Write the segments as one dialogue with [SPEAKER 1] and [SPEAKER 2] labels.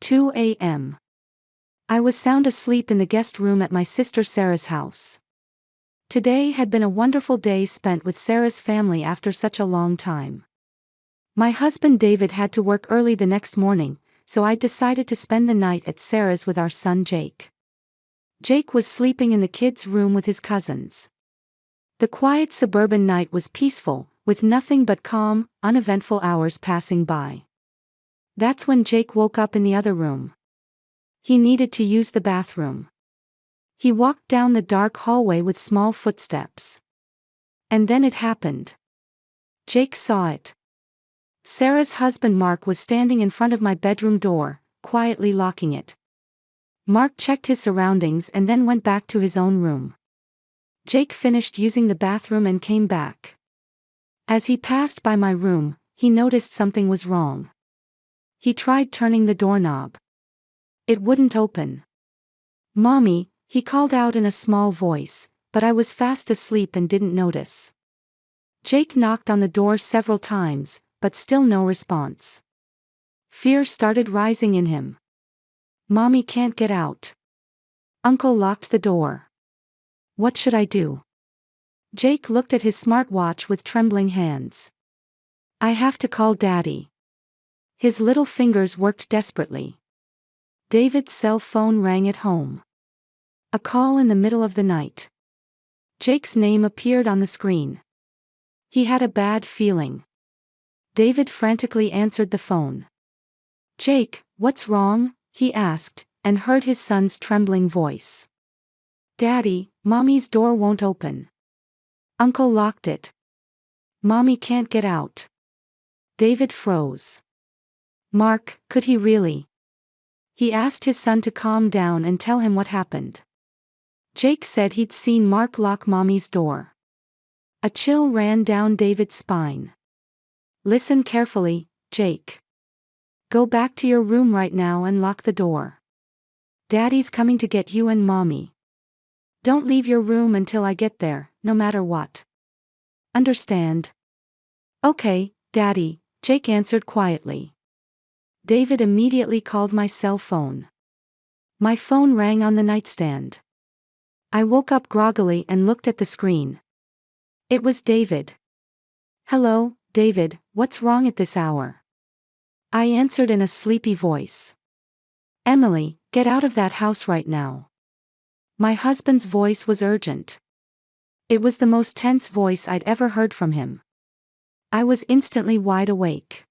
[SPEAKER 1] 2 a.m. I was sound asleep in the guest room at my sister Sarah's house. Today had been a wonderful day spent with Sarah's family after such a long time. My husband David had to work early the next morning, so I decided to spend the night at Sarah's with our son Jake. Jake was sleeping in the kids' room with his cousins. The quiet suburban night was peaceful, with nothing but calm, uneventful hours passing by. That's when Jake woke up in the other room. He needed to use the bathroom. He walked down the dark hallway with small footsteps. And then it happened. Jake saw it. Sarah's husband Mark was standing in front of my bedroom door, quietly locking it. Mark checked his surroundings and then went back to his own room. Jake finished using the bathroom and came back. As he passed by my room, he noticed something was wrong. He tried turning the doorknob. It wouldn't open. "Mommy," he called out in a small voice, but I was fast asleep and didn't notice. Jake knocked on the door several times, but still no response. Fear started rising in him. "Mommy can't get out. Uncle locked the door. What should I do?" Jake looked at his smartwatch with trembling hands. "I have to call Daddy." His little fingers worked desperately. David's cell phone rang at home. A call in the middle of the night. Jake's name appeared on the screen. He had a bad feeling. David frantically answered the phone. "Jake, what's wrong?" he asked, and heard his son's trembling voice. "Daddy, Mommy's door won't open. Uncle locked it. Mommy can't get out." David froze. Mark, could he really? He asked his son to calm down and tell him what happened. Jake said he'd seen Mark lock Mommy's door. A chill ran down David's spine. "Listen carefully, Jake. Go back to your room right now and lock the door. Daddy's coming to get you and Mommy. Don't leave your room until I get there, no matter what. Understand?" "Okay, Daddy," Jake answered quietly. David immediately called my cell phone. My phone rang on the nightstand. I woke up groggily and looked at the screen. It was David. "Hello, David, what's wrong at this hour?" I answered in a sleepy voice. "Emily, get out of that house right now." My husband's voice was urgent. It was the most tense voice I'd ever heard from him. I was instantly wide awake.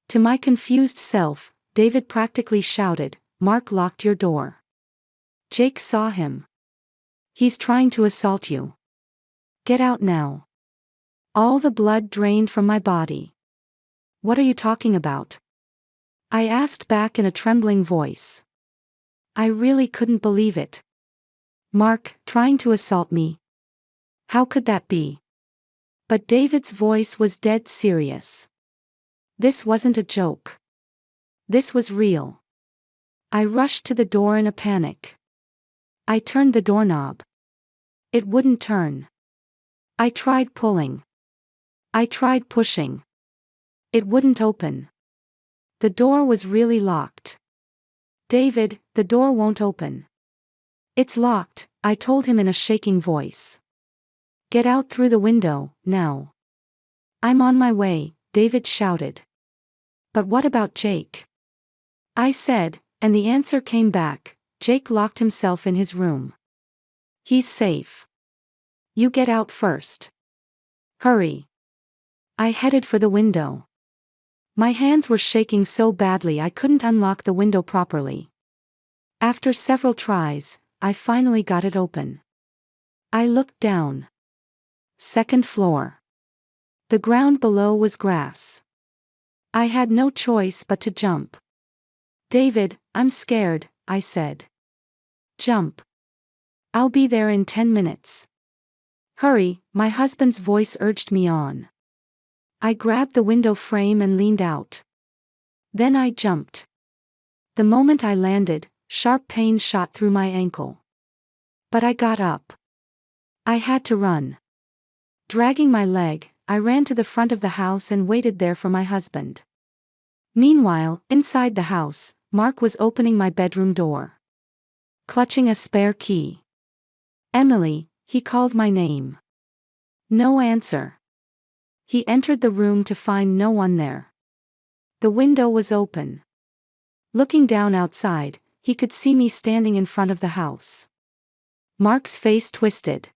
[SPEAKER 1] To my confused self, David practically shouted, "Mark locked your door. Jake saw him. He's trying to assault you. Get out now." All the blood drained from my body. "What are you talking about?" I asked back in a trembling voice. I really couldn't believe it. Mark, trying to assault me? How could that be? But David's voice was dead serious. This wasn't a joke. This was real. I rushed to the door in a panic. I turned the doorknob. It wouldn't turn. I tried pulling. I tried pushing. It wouldn't open. The door was really locked. "David, the door won't open." "It's locked," I told him in a shaking voice. "Get out through the window, now." "I'm on my way," David shouted. "But what about Jake?" I said, and the answer came back, "Jake locked himself in his room. He's safe. You get out first. Hurry." I headed for the window. My hands were shaking so badly I couldn't unlock the window properly. After several tries, I finally got it open. I looked down. Second floor. The ground below was grass. I had no choice but to jump. "David, I'm scared," I said. "Jump. I'll be there in 10 minutes. Hurry," my husband's voice urged me on. I grabbed the window frame and leaned out. Then I jumped. The moment I landed, sharp pain shot through my ankle. But I got up. I had to run. Dragging my leg, I ran to the front of the house and waited there for my husband. Meanwhile, inside the house, Mark was opening my bedroom door. Clutching a spare key. "Emily," he called my name. No answer. He entered the room to find no one there. The window was open. Looking down outside, he could see me standing in front of the house. Mark's face twisted.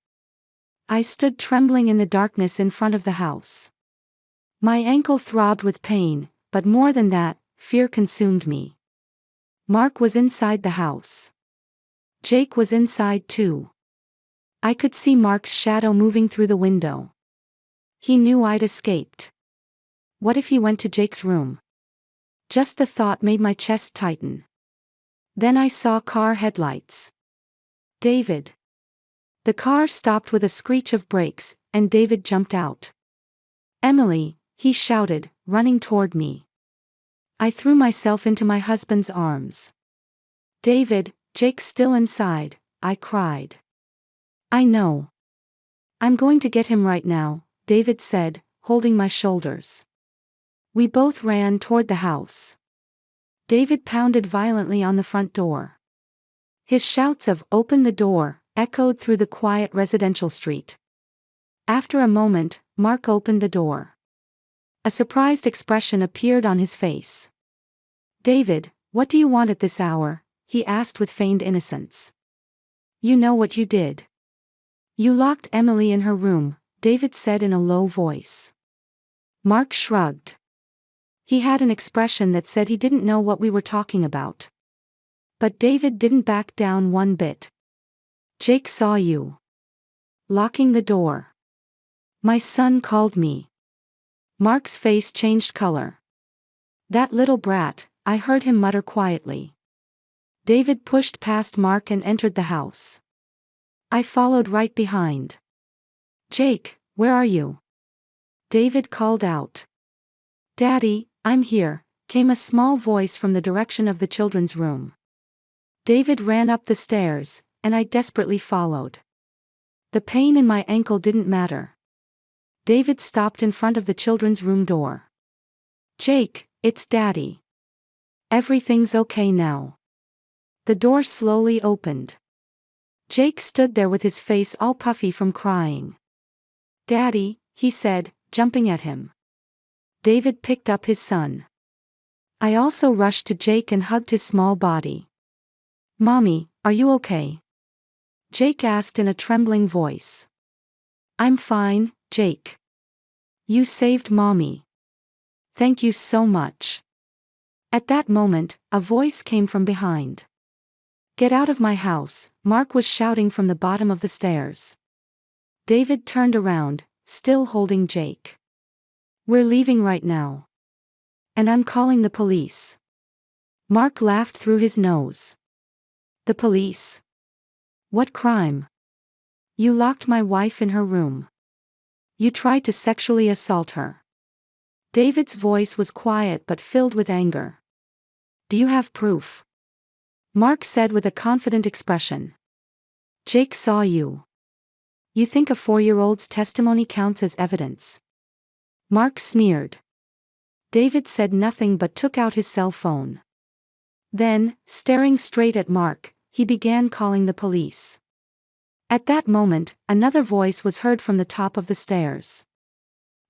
[SPEAKER 1] I stood trembling in the darkness in front of the house. My ankle throbbed with pain, but more than that, fear consumed me. Mark was inside the house. Jake was inside too. I could see Mark's shadow moving through the window. He knew I'd escaped. What if he went to Jake's room? Just the thought made my chest tighten. Then I saw car headlights. David. The car stopped with a screech of brakes, and David jumped out. "Emily," he shouted, running toward me. I threw myself into my husband's arms. "David, Jake's still inside," I cried. "I know. I'm going to get him right now," David said, holding my shoulders. We both ran toward the house. David pounded violently on the front door. His shouts of "Open the door" echoed through the quiet residential street. After a moment, Mark opened the door. A surprised expression appeared on his face. "David, what do you want at this hour?" he asked with feigned innocence. "You know what you did. You locked Emily in her room," David said in a low voice. Mark shrugged. He had an expression that said he didn't know what we were talking about. But David didn't back down one bit. "Jake saw you locking the door. My son called me." Mark's face changed color. "That little brat," I heard him mutter quietly. David pushed past Mark and entered the house. I followed right behind. "Jake, where are you?" David called out. "Daddy, I'm here," came a small voice from the direction of the children's room. David ran up the stairs, and I desperately followed. The pain in my ankle didn't matter. David stopped in front of the children's room door. "Jake, it's Daddy. Everything's okay now." The door slowly opened. Jake stood there with his face all puffy from crying. "Daddy," he said, jumping at him. David picked up his son. I also rushed to Jake and hugged his small body. "Mommy, are you okay?" Jake asked in a trembling voice. "I'm fine, Jake. You saved Mommy. Thank you so much." At that moment, a voice came from behind. "Get out of my house," Mark was shouting from the bottom of the stairs. David turned around, still holding Jake. "We're leaving right now. And I'm calling the police." Mark laughed through his nose. "The police? What crime?" "You locked my wife in her room. You tried to sexually assault her." David's voice was quiet but filled with anger. "Do you have proof?" Mark said with a confident expression. "Jake saw you. You think a 4-year-old's testimony counts as evidence?" Mark sneered. David said nothing but took out his cell phone. Then, staring straight at Mark, he began calling the police. At that moment, another voice was heard from the top of the stairs.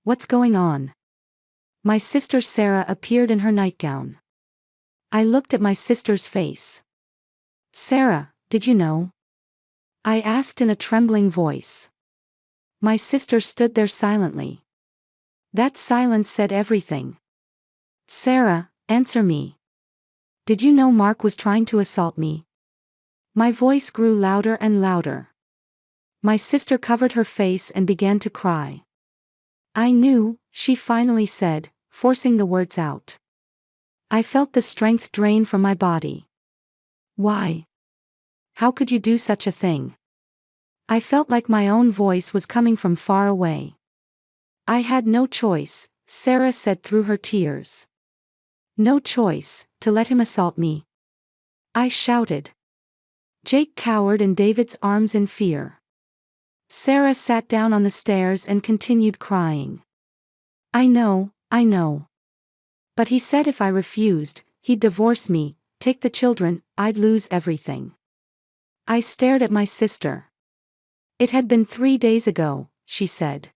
[SPEAKER 1] "What's going on?" My sister Sarah appeared in her nightgown. I looked at my sister's face. "Sarah, did you know?" I asked in a trembling voice. My sister stood there silently. That silence said everything. "Sarah, answer me. Did you know Mark was trying to assault me?" My voice grew louder and louder. My sister covered her face and began to cry. "I knew," she finally said, forcing the words out. I felt the strength drain from my body. "Why? How could you do such a thing?" I felt like my own voice was coming from far away. "I had no choice," Sarah said through her tears. "No choice, to let him assault me," I shouted. Jake cowered in David's arms in fear. Sarah sat down on the stairs and continued crying. I know. But he said if I refused, he'd divorce me," Take the children, I'd lose everything. I stared at my sister. It had been 3 days ago, she said.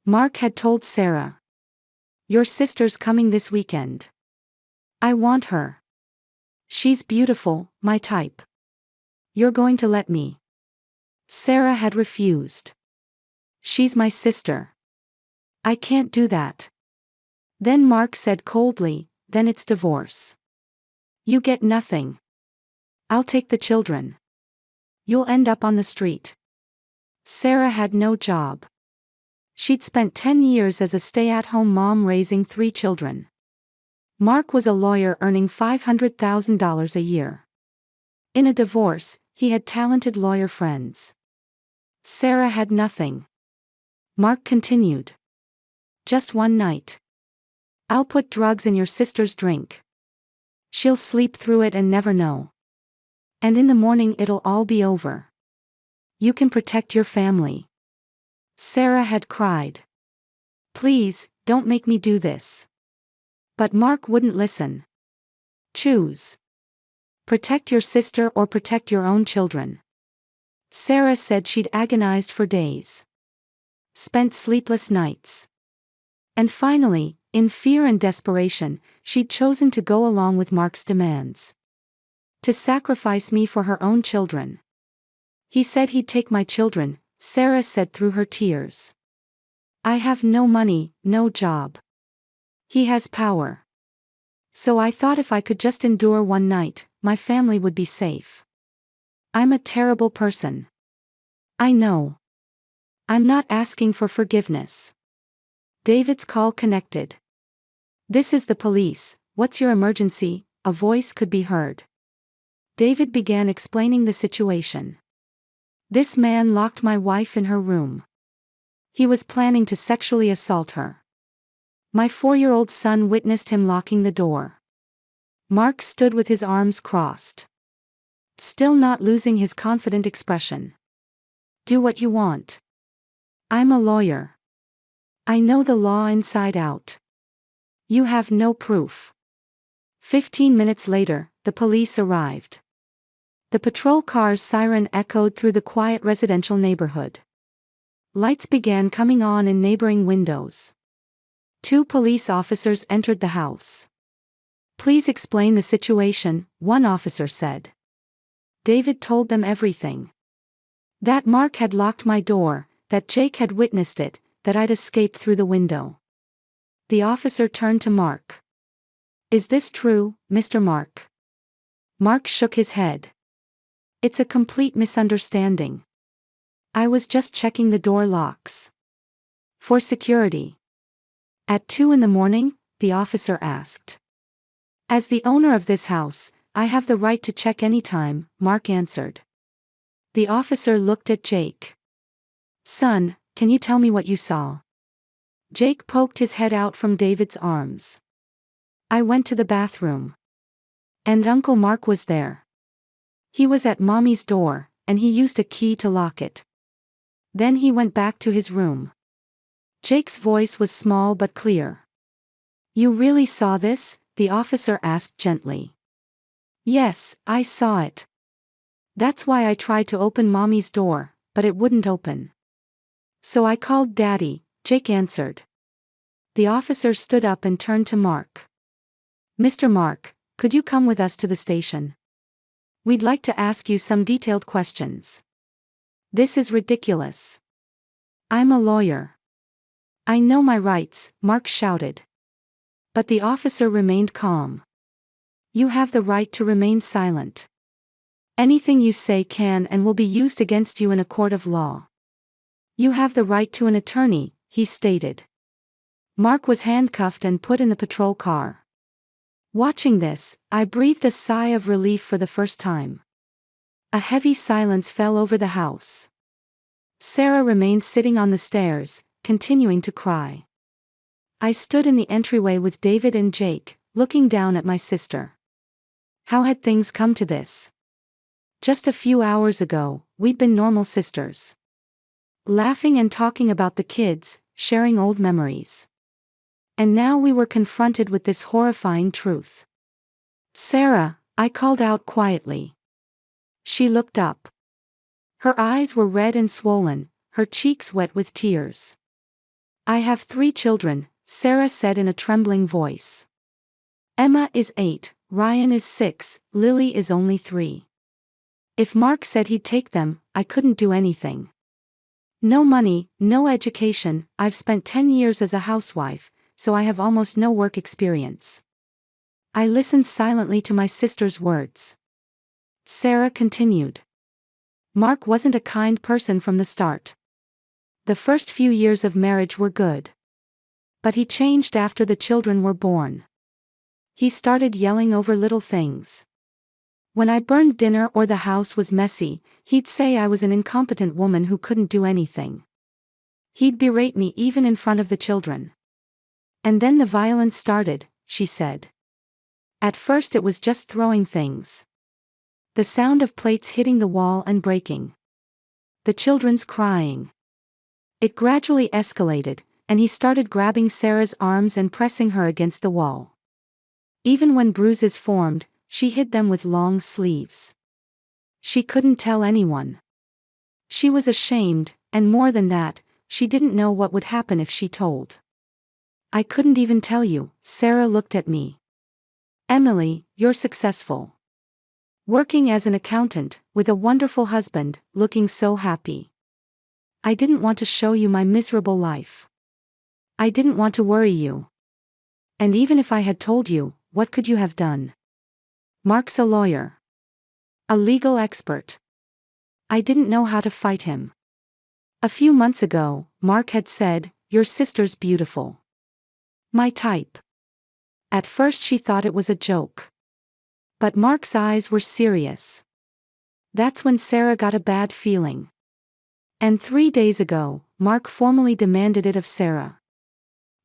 [SPEAKER 1] Mark had told Sarah. Your sister's coming this weekend. I want her. She's beautiful, my type. You're going to let me? Sarah had refused. She's my sister. I can't do that. Then Mark said coldly, then it's divorce. You get nothing. I'll take the children. You'll end up on the street. Sarah had no job. She'd spent 10 years as a stay-at-home mom raising 3 children. Mark was a lawyer earning $500,000 a year. In a divorce, he had talented lawyer friends. Sarah had nothing. Mark continued. Just one night. I'll put drugs in your sister's drink. She'll sleep through it and never know. And in the morning it'll all be over. You can protect your family. Sarah had cried. Please, don't make me do this. But Mark wouldn't listen. Choose. Protect your sister or protect your own children. Sarah said she'd agonized for days. Spent sleepless nights. And finally, in fear and desperation, she'd chosen to go along with Mark's demands. To sacrifice me for her own children. He said he'd take my children, Sarah said through her tears. I have no money, no job. He has power. So I thought if I could just endure one night, my family would be safe. I'm a terrible person. I know. I'm not asking for forgiveness. David's call connected. This is the police, what's your emergency? A voice could be heard. David began explaining the situation. This man locked my wife in her room. He was planning to sexually assault her. My 4-year-old son witnessed him locking the door. Mark stood with his arms crossed. Still not losing his confident expression. Do what you want. I'm a lawyer. I know the law inside out. You have no proof. 15 minutes later, the police arrived. The patrol car's siren echoed through the quiet residential neighborhood. Lights began coming on in neighboring windows. 2 police officers entered the house. Please explain the situation, one officer said. David told them everything. That Mark had locked my door, that Jake had witnessed it, that I'd escaped through the window. The officer turned to Mark. Is this true, Mr. Mark? Mark shook his head. It's a complete misunderstanding. I was just checking the door locks. For security. At 2 in the morning, the officer asked. As the owner of this house, I have the right to check anytime, Mark answered. The officer looked at Jake. Son, can you tell me what you saw? Jake poked his head out from David's arms. I went to the bathroom. And Uncle Mark was there. He was at Mommy's door, and he used a key to lock it. Then he went back to his room. Jake's voice was small but clear. You really saw this? The officer asked gently. Yes, I saw it. That's why I tried to open Mommy's door, but it wouldn't open. So I called Daddy, Jake answered. The officer stood up and turned to Mark. Mr. Mark, could you come with us to the station? We'd like to ask you some detailed questions. This is ridiculous. I'm a lawyer. I know my rights, Mark shouted. But the officer remained calm. You have the right to remain silent. Anything you say can and will be used against you in a court of law. You have the right to an attorney, he stated. Mark was handcuffed and put in the patrol car. Watching this, I breathed a sigh of relief for the first time. A heavy silence fell over the house. Sarah remained sitting on the stairs, continuing to cry. I stood in the entryway with David and Jake, looking down at my sister. How had things come to this? Just a few hours ago, we'd been normal sisters. Laughing and talking about the kids, sharing old memories. And now we were confronted with this horrifying truth. Sarah, I called out quietly. She looked up. Her eyes were red and swollen, her cheeks wet with tears. I have 3 children, Sarah said in a trembling voice. Emma is 8, Ryan is 6, Lily is only 3. If Mark said he'd take them, I couldn't do anything. No money, no education, I've spent 10 years as a housewife, so I have almost no work experience. I listened silently to my sister's words. Sarah continued. Mark wasn't a kind person from the start. The first few years of marriage were good. But he changed after the children were born. He started yelling over little things. When I burned dinner or the house was messy, he'd say I was an incompetent woman who couldn't do anything. He'd berate me even in front of the children. And then the violence started, she said. At first it was just throwing things. The sound of plates hitting the wall and breaking. The children's crying. It gradually escalated, and he started grabbing Sarah's arms and pressing her against the wall. Even when bruises formed, she hid them with long sleeves. She couldn't tell anyone. She was ashamed, and more than that, she didn't know what would happen if she told. I couldn't even tell you, Sarah looked at me. Emily, you're successful. Working as an accountant, with a wonderful husband, looking so happy. I didn't want to show you my miserable life. I didn't want to worry you. And even if I had told you, what could you have done? Mark's a lawyer. A legal expert. I didn't know how to fight him. A few months ago, Mark had said, "Your sister's beautiful." My type. At first she thought it was a joke. But Mark's eyes were serious. That's when Sarah got a bad feeling. And 3 days ago, Mark formally demanded it of Sarah.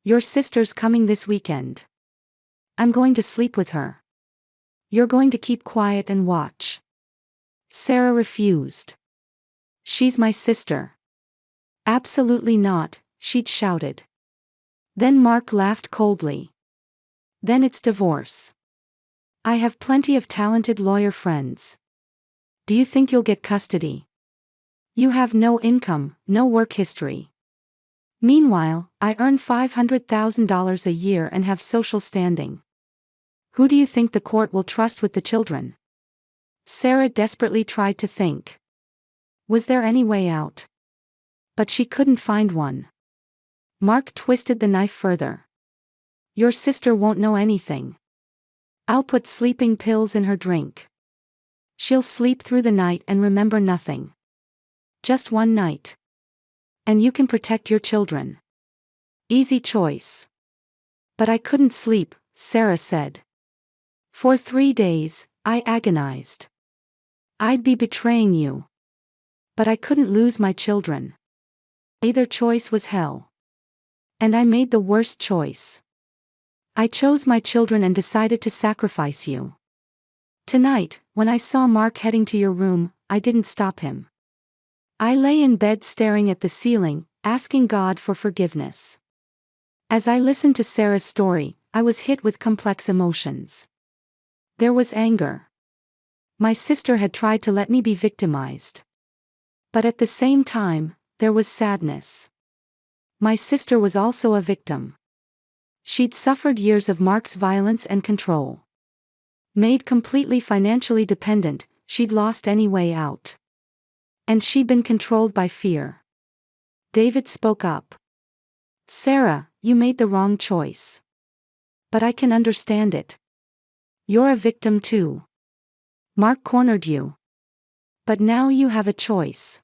[SPEAKER 1] "Your sister's coming this weekend. I'm going to sleep with her. You're going to keep quiet and watch." Sarah refused. "She's my sister." "Absolutely not," she'd shouted. Then Mark laughed coldly. "Then it's divorce. I have plenty of talented lawyer friends. Do you think you'll get custody? You have no income, no work history. Meanwhile, I earn $500,000 a year and have social standing. Who do you think the court will trust with the children?" Sarah desperately tried to think. Was there any way out? But she couldn't find one. Mark twisted the knife further. "Your sister won't know anything. I'll put sleeping pills in her drink. She'll sleep through the night and remember nothing. Just one night. And you can protect your children. Easy choice." "But I couldn't sleep," Sarah said. "For 3 days, I agonized. I'd be betraying you. But I couldn't lose my children. Either choice was hell. And I made the worst choice. I chose my children and decided to sacrifice you. Tonight, when I saw Mark heading to your room, I didn't stop him. I lay in bed staring at the ceiling, asking God for forgiveness." As I listened to Sarah's story, I was hit with complex emotions. There was anger. My sister had tried to let me be victimized. But at the same time, there was sadness. My sister was also a victim. She'd suffered years of Mark's violence and control. Made completely financially dependent, she'd lost any way out. And she'd been controlled by fear. David spoke up. "Sarah, you made the wrong choice. But I can understand it. You're a victim too. Mark cornered you. But now you have a choice.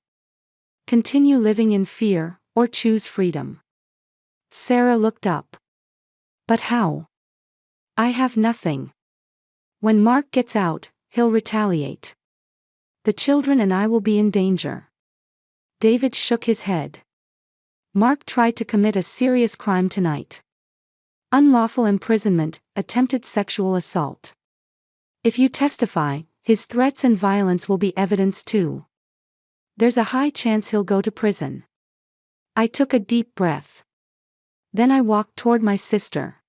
[SPEAKER 1] Continue living in fear, or choose freedom." Sarah looked up. "But how? I have nothing. When Mark gets out, he'll retaliate. The children and I will be in danger." David shook his head. "Mark tried to commit a serious crime tonight. Unlawful imprisonment, attempted sexual assault. If you testify, his threats and violence will be evidence too. There's a high chance he'll go to prison." I took a deep breath. Then I walked toward my sister.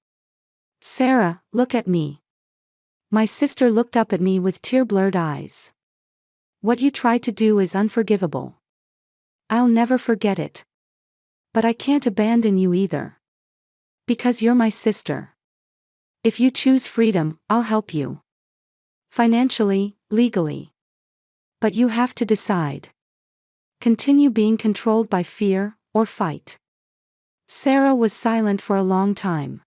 [SPEAKER 1] "Sarah, look at me. My sister looked up at me with tear-blurred eyes. What you tried to do is unforgivable. I'll never forget it. But I can't abandon you either. Because you're my sister. If you choose freedom, I'll help you. Financially, legally. But you have to decide. Continue being controlled by fear, or fight. Sarah was silent for a long time.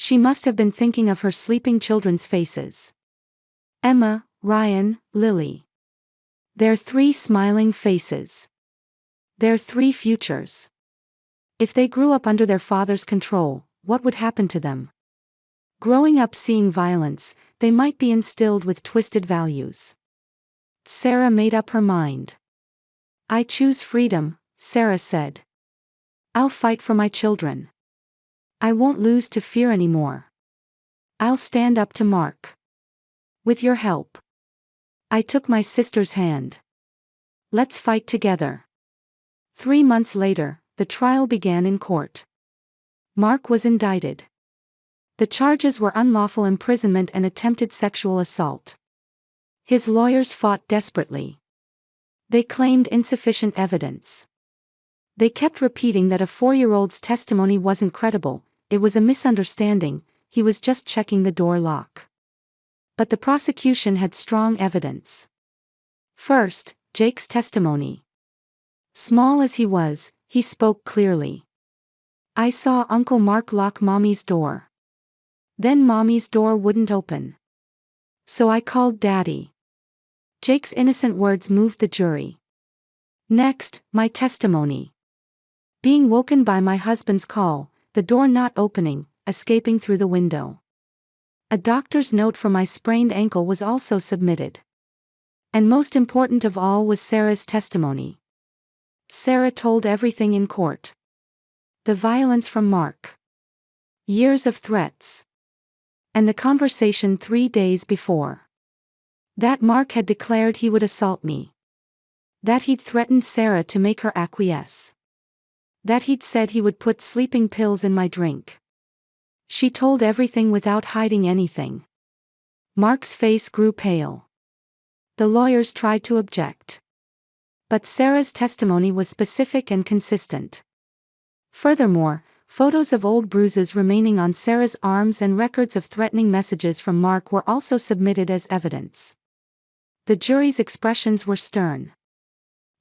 [SPEAKER 1] She must have been thinking of her sleeping children's faces. Emma, Ryan, Lily. Their 3 smiling faces. Their 3 futures. If they grew up under their father's control, what would happen to them? Growing up seeing violence, they might be instilled with twisted values. Sarah made up her mind. I choose freedom, Sarah said. I'll fight for my children. I won't lose to fear anymore. I'll stand up to Mark. With your help. I took my sister's hand. Let's fight together. 3 months later, the trial began in court. Mark was indicted. The charges were unlawful imprisonment and attempted sexual assault. His lawyers fought desperately. They claimed insufficient evidence. They kept repeating that a 4-year-old's testimony wasn't credible, it was a misunderstanding, he was just checking the door lock. But the prosecution had strong evidence. First, Jake's testimony. Small as he was, he spoke clearly. I saw Uncle Mark lock Mommy's door. Then Mommy's door wouldn't open. So I called Daddy. Jake's innocent words moved the jury. Next, my testimony. Being woken by my husband's call, the door not opening, escaping through the window. A doctor's note for my sprained ankle was also submitted. And most important of all was Sarah's testimony. Sarah told everything in court. The violence from Mark. Years of threats. And the conversation 3 days before. That Mark had declared he would assault me. That he'd threatened Sarah to make her acquiesce. That he'd said he would put sleeping pills in my drink. She told everything without hiding anything. Mark's face grew pale. The lawyers tried to object. But Sarah's testimony was specific and consistent. Furthermore, photos of old bruises remaining on Sarah's arms and records of threatening messages from Mark were also submitted as evidence. The jury's expressions were stern.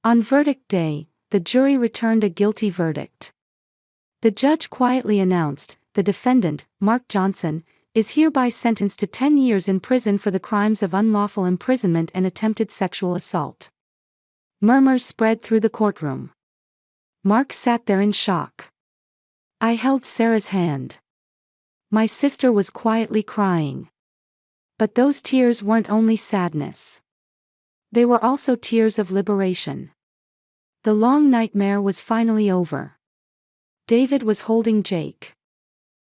[SPEAKER 1] On verdict day, the jury returned a guilty verdict. The judge quietly announced, the defendant, Mark Johnson, is hereby sentenced to 10 years in prison for the crimes of unlawful imprisonment and attempted sexual assault. Murmurs spread through the courtroom. Mark sat there in shock. I held Sarah's hand. My sister was quietly crying. But those tears weren't only sadness. They were also tears of liberation. The long nightmare was finally over. David was holding Jake.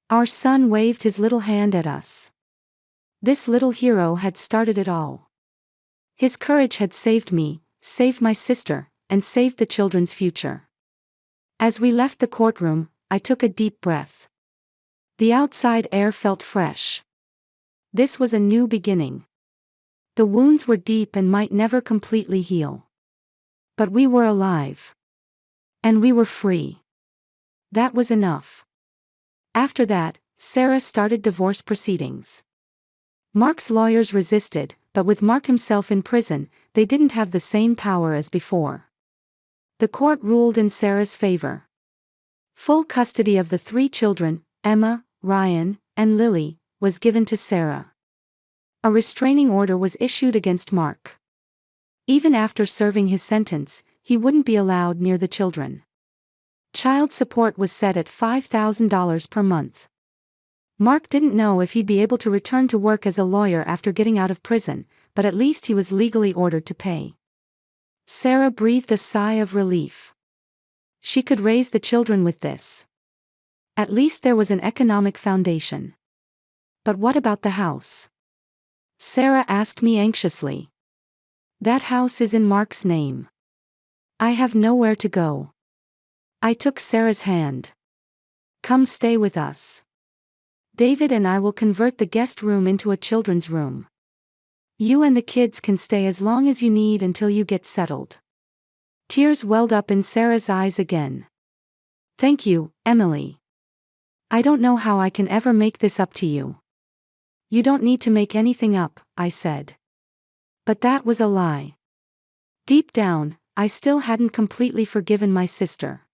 [SPEAKER 1] Our son waved his little hand at us. This little hero had started it all. His courage had saved me, saved my sister, and saved the children's future. As we left the courtroom, I took a deep breath. The outside air felt fresh. This was a new beginning. The wounds were deep and might never completely heal. But we were alive. And we were free. That was enough. After that, Sarah started divorce proceedings. Mark's lawyers resisted, but with Mark himself in prison, they didn't have the same power as before. The court ruled in Sarah's favor. Full custody of the 3 children, Emma, Ryan, and Lily, was given to Sarah. A restraining order was issued against Mark. Even after serving his sentence, he wouldn't be allowed near the children. Child support was set at $5,000 per month. Mark didn't know if he'd be able to return to work as a lawyer after getting out of prison, but at least he was legally ordered to pay. Sarah breathed a sigh of relief. She could raise the children with this. At least there was an economic foundation. But what about the house? Sarah asked me anxiously. That house is in Mark's name. I have nowhere to go. I took Sarah's hand. Come stay with us. David and I will convert the guest room into a children's room. You and the kids can stay as long as you need until you get settled." Tears welled up in Sarah's eyes again. "Thank you, Emily. I don't know how I can ever make this up to you." "You don't need to make anything up," I said. But that was a lie. Deep down, I still hadn't completely forgiven my sister.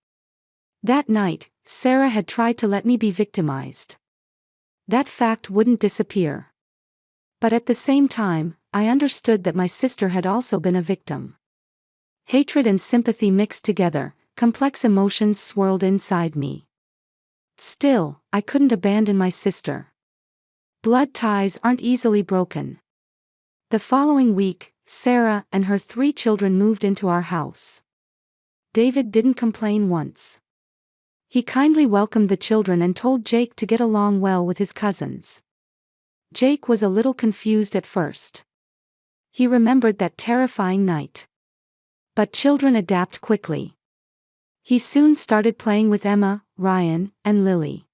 [SPEAKER 1] That night, Sarah had tried to let me be victimized. That fact wouldn't disappear. But at the same time, I understood that my sister had also been a victim. Hatred and sympathy mixed together, complex emotions swirled inside me. Still, I couldn't abandon my sister. Blood ties aren't easily broken. The following week, Sarah and her 3 children moved into our house. David didn't complain once. He kindly welcomed the children and told Jake to get along well with his cousins. Jake was a little confused at first. He remembered that terrifying night. But children adapt quickly. He soon started playing with Emma, Ryan, and Lily.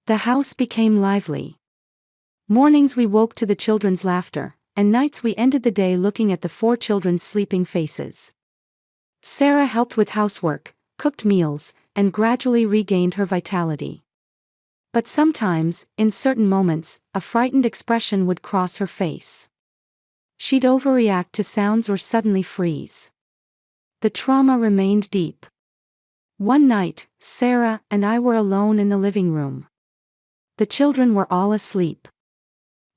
[SPEAKER 1] The house became lively. Mornings we woke to the children's laughter, and nights we ended the day looking at the 4 children's sleeping faces. Sarah helped with housework, cooked meals, and gradually regained her vitality. But sometimes, in certain moments, a frightened expression would cross her face. She'd overreact to sounds or suddenly freeze. The trauma remained deep. One night, Sarah and I were alone in the living room. The children were all asleep.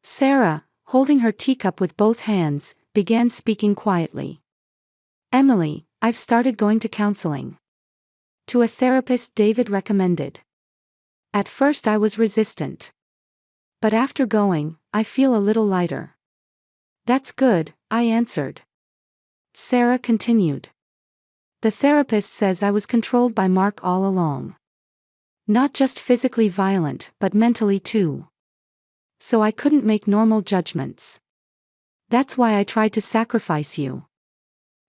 [SPEAKER 1] Sarah, holding her teacup with both hands, began speaking quietly. "Emily, I've started going to counseling. To a therapist David recommended. At first I was resistant. But after going, I feel a little lighter." "That's good," I answered. Sarah continued. "The therapist says I was controlled by Mark all along. Not just physically violent, but mentally too. So I couldn't make normal judgments. That's why I tried to sacrifice you.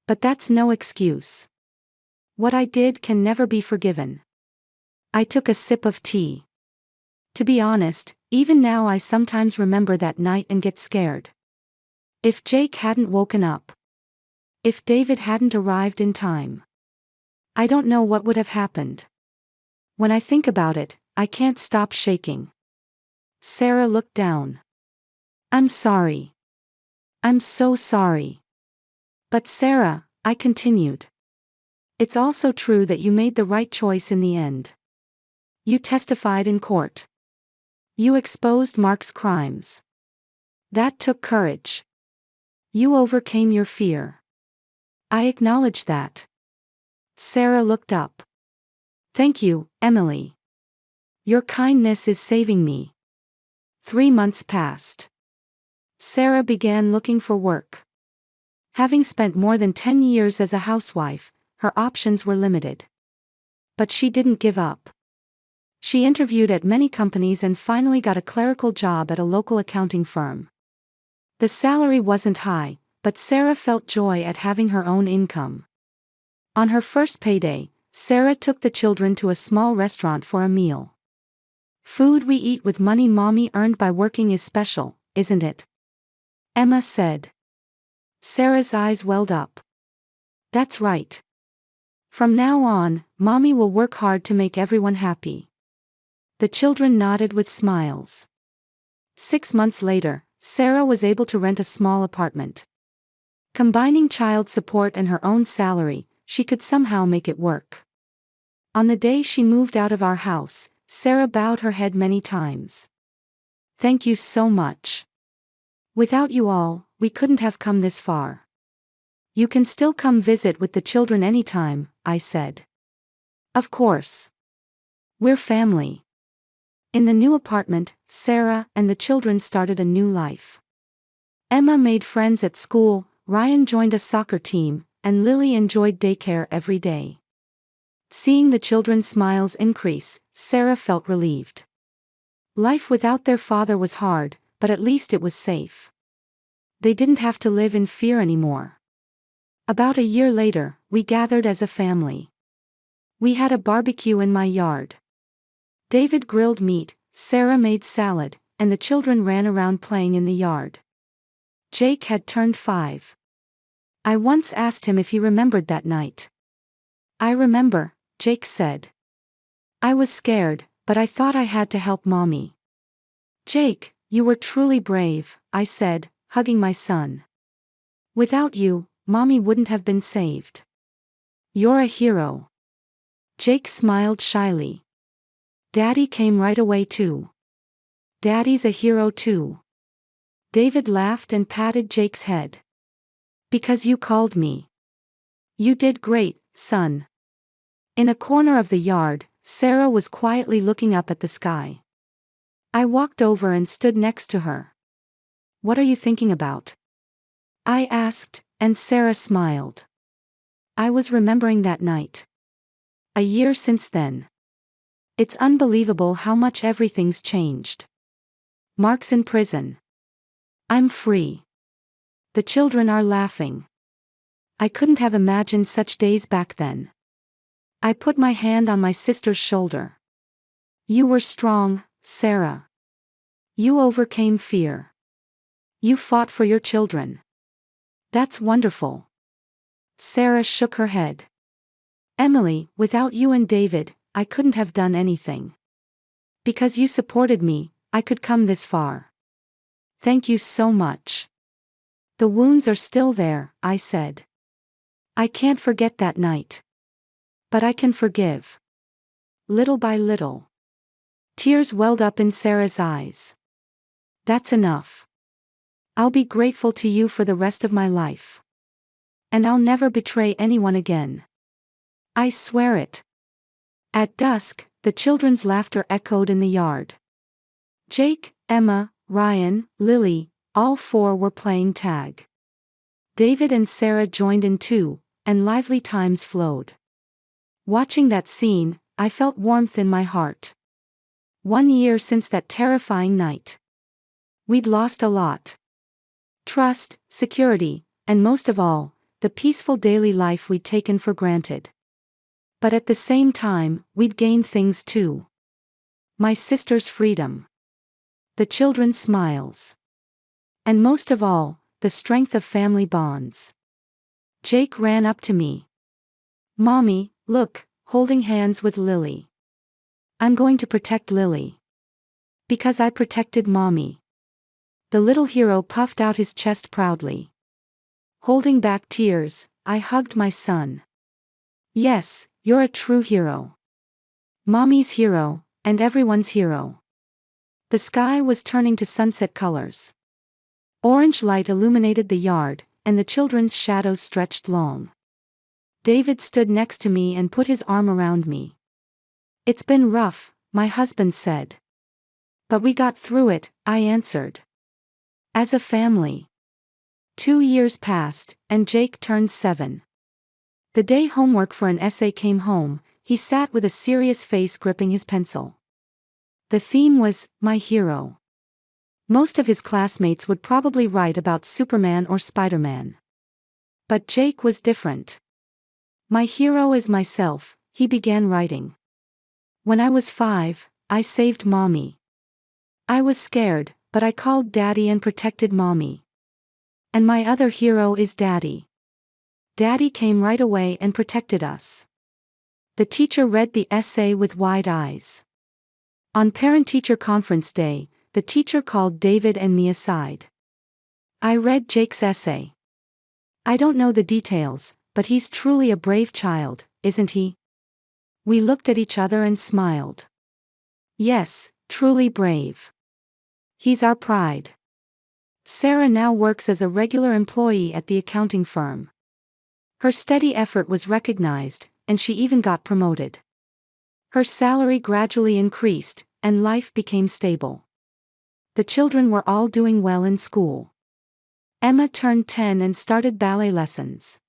[SPEAKER 1] But that's no excuse. What I did can never be forgiven." I took a sip of tea. To be honest, even now I sometimes remember that night and get scared. If Jake hadn't woken up. If David hadn't arrived in time. I don't know what would have happened. When I think about it, I can't stop shaking. Sarah looked down. "I'm sorry. I'm so sorry." "But Sarah," I continued. "It's also true that you made the right choice in the end. You testified in court. You exposed Mark's crimes. That took courage. You overcame your fear. I acknowledge that." Sarah looked up. "Thank you, Emily. Your kindness is saving me." 3 months passed. Sarah began looking for work. Having spent more than 10 years as a housewife, her options were limited. But she didn't give up. She interviewed at many companies and finally got a clerical job at a local accounting firm. The salary wasn't high, but Sarah felt joy at having her own income. On her first payday, Sarah took the children to a small restaurant for a meal. "Food we eat with money Mommy earned by working is special, isn't it?" Emma said. Sarah's eyes welled up. "That's right. From now on, Mommy will work hard to make everyone happy." The children nodded with smiles. 6 months later, Sarah was able to rent a small apartment. Combining child support and her own salary, she could somehow make it work. On the day she moved out of our house, Sarah bowed her head many times. "Thank you so much. Without you all, we couldn't have come this far." "You can still come visit with the children anytime," I said. "Of course. We're family." In the new apartment, Sarah and the children started a new life. Emma made friends at school, Ryan joined a soccer team, and Lily enjoyed daycare every day. Seeing the children's smiles increase, Sarah felt relieved. Life without their father was hard, but at least it was safe. They didn't have to live in fear anymore. About a year later, we gathered as a family. We had a barbecue in my yard. David grilled meat, Sarah made salad, and the children ran around playing in the yard. Jake had turned 5. I once asked him if he remembered that night. I remember, Jake said. I was scared, but I thought I had to help Mommy. Jake, you were truly brave, I said, hugging my son. Without you, Mommy wouldn't have been saved. You're a hero. Jake smiled shyly. Daddy came right away too. Daddy's a hero too. David laughed and patted Jake's head. Because you called me. You did great, son. In a corner of the yard, Sarah was quietly looking up at the sky. I walked over and stood next to her. What are you thinking about? I asked, and Sarah smiled. I was remembering that night. A year since then. It's unbelievable how much everything's changed. Mark's in prison. I'm free. The children are laughing. I couldn't have imagined such days back then. I put my hand on my sister's shoulder. You were strong, Sarah. You overcame fear. You fought for your children. That's wonderful. Sarah shook her head. Emily, without you and David, I couldn't have done anything. Because you supported me, I could come this far. Thank you so much. The wounds are still there, I said. I can't forget that night. But I can forgive. Little by little. Tears welled up in Sarah's eyes. That's enough. I'll be grateful to you for the rest of my life. And I'll never betray anyone again. I swear it. At dusk, the children's laughter echoed in the yard. Jake, Emma, Ryan, Lily, all 4 were playing tag. David and Sarah joined in too, and lively times flowed. Watching that scene, I felt warmth in my heart. 1 year since that terrifying night. We'd lost a lot. Trust, security, and most of all, the peaceful daily life we'd taken for granted. But at the same time, we'd gained things too. My sister's freedom. The children's smiles. And most of all, the strength of family bonds. Jake ran up to me. Mommy, look, holding hands with Lily. I'm going to protect Lily. Because I protected Mommy. The little hero puffed out his chest proudly. Holding back tears, I hugged my son. Yes, you're a true hero. Mommy's hero, and everyone's hero. The sky was turning to sunset colors. Orange light illuminated the yard, and the children's shadows stretched long. David stood next to me and put his arm around me. It's been rough, my husband said. But we got through it, I answered. As a family. 2 years passed, and Jake turned 7. The day homework for an essay came home, he sat with a serious face gripping his pencil. The theme was, my hero. Most of his classmates would probably write about Superman or Spider-Man. But Jake was different. My hero is myself, he began writing. When I was 5, I saved Mommy. I was scared, but I called Daddy and protected Mommy. And my other hero is Daddy. Daddy came right away and protected us. The teacher read the essay with wide eyes. On parent-teacher conference day, the teacher called David and me aside. I read Jake's essay. I don't know the details, but he's truly a brave child, isn't he? We looked at each other and smiled. Yes, truly brave. He's our pride. Sarah now works as a regular employee at the accounting firm. Her steady effort was recognized, and she even got promoted. Her salary gradually increased, and life became stable. The children were all doing well in school. Emma turned 10 and started ballet lessons.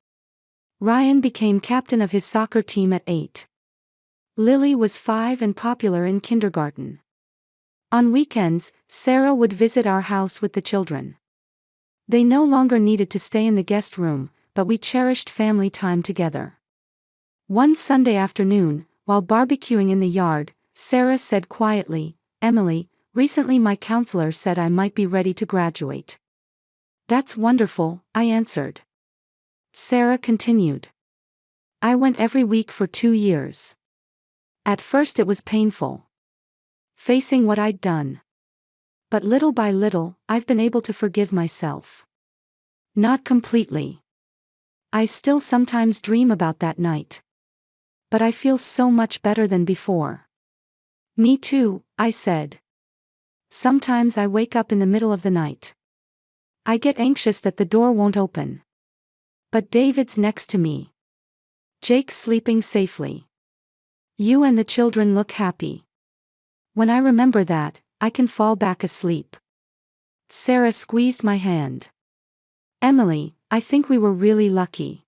[SPEAKER 1] Ryan became captain of his soccer team at 8. Lily was 5 and popular in kindergarten. On weekends, Sarah would visit our house with the children. They no longer needed to stay in the guest room, but we cherished family time together. One Sunday afternoon, while barbecuing in the yard, Sarah said quietly, Emily, recently my counselor said I might be ready to graduate. That's wonderful, I answered. Sarah continued. I went every week for 2 years. At first it was painful, facing what I'd done. But little by little, I've been able to forgive myself. Not completely. I still sometimes dream about that night. But I feel so much better than before. Me too, I said. Sometimes I wake up in the middle of the night. I get anxious that the door won't open. But David's next to me. Jake's sleeping safely. You and the children look happy. When I remember that, I can fall back asleep. Sarah squeezed my hand. Emily, I think we were really lucky.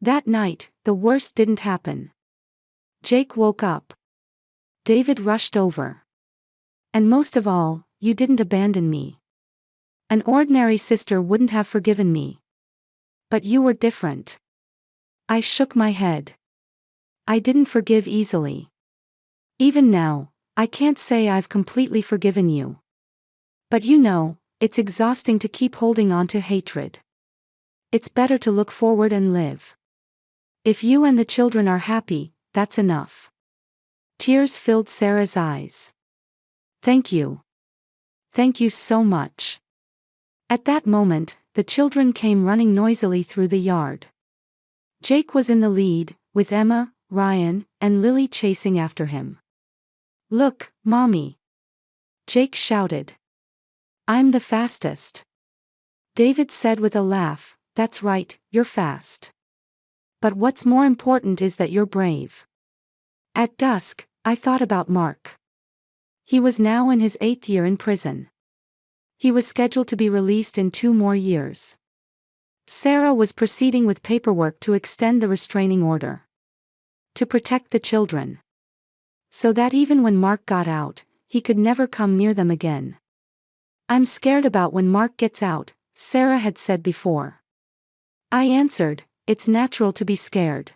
[SPEAKER 1] That night, the worst didn't happen. Jake woke up. David rushed over. And most of all, you didn't abandon me. An ordinary sister wouldn't have forgiven me. But you were different. I shook my head. I didn't forgive easily. Even now, I can't say I've completely forgiven you. But you know, it's exhausting to keep holding on to hatred. It's better to look forward and live. If you and the children are happy, that's enough. Tears filled Sarah's eyes. Thank you. Thank you so much. At that moment, the children came running noisily through the yard. Jake was in the lead, with Emma, Ryan, and Lily chasing after him. Look, Mommy! Jake shouted. I'm the fastest. David said with a laugh, that's right, you're fast. But what's more important is that you're brave. At dusk, I thought about Mark. He was now in his 8th year in prison. He was scheduled to be released in 2 more years. Sarah was proceeding with paperwork to extend the restraining order. To protect the children. So that even when Mark got out, he could never come near them again. I'm scared about when Mark gets out, Sarah had said before. I answered, it's natural to be scared.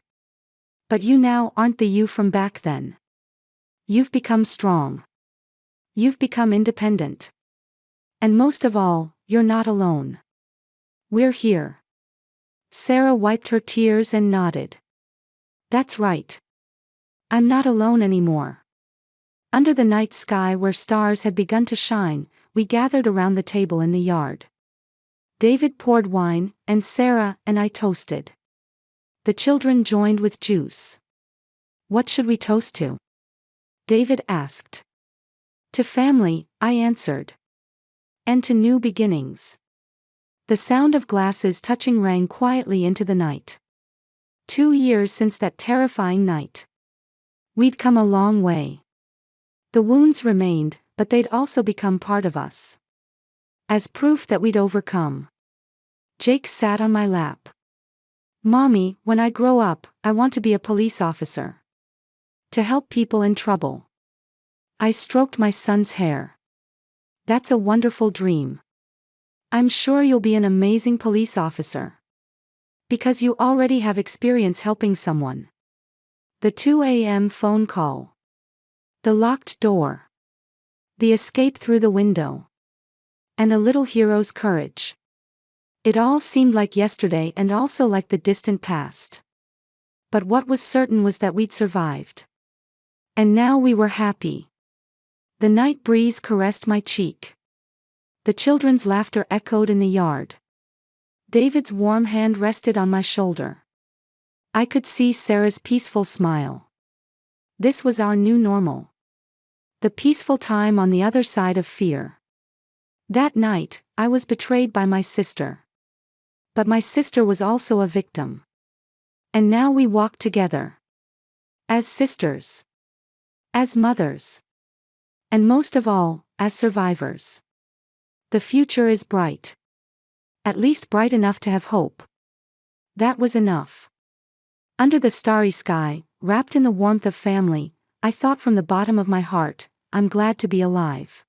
[SPEAKER 1] But you now aren't the you from back then. You've become strong. You've become independent. And most of all, you're not alone. We're here. Sarah wiped her tears and nodded. That's right. I'm not alone anymore. Under the night sky where stars had begun to shine, we gathered around the table in the yard. David poured wine, and Sarah and I toasted. The children joined with juice. What should we toast to? David asked. To family, I answered. And to new beginnings. The sound of glasses touching rang quietly into the night. 2 years since that terrifying night. We'd come a long way. The wounds remained, but they'd also become part of us. As proof that we'd overcome. Jake sat on my lap. Mommy, when I grow up, I want to be a police officer. To help people in trouble. I stroked my son's hair. That's a wonderful dream. I'm sure you'll be an amazing police officer. Because you already have experience helping someone. The 2 a.m. phone call. The locked door. The escape through the window. And a little hero's courage. It all seemed like yesterday and also like the distant past. But what was certain was that we'd survived. And now we were happy. The night breeze caressed my cheek. The children's laughter echoed in the yard. David's warm hand rested on my shoulder. I could see Sarah's peaceful smile. This was our new normal. The peaceful time on the other side of fear. That night, I was betrayed by my sister. But my sister was also a victim. And now we walk together. As sisters. As mothers. And most of all, as survivors. The future is bright. At least bright enough to have hope. That was enough. Under the starry sky, wrapped in the warmth of family, I thought from the bottom of my heart, I'm glad to be alive.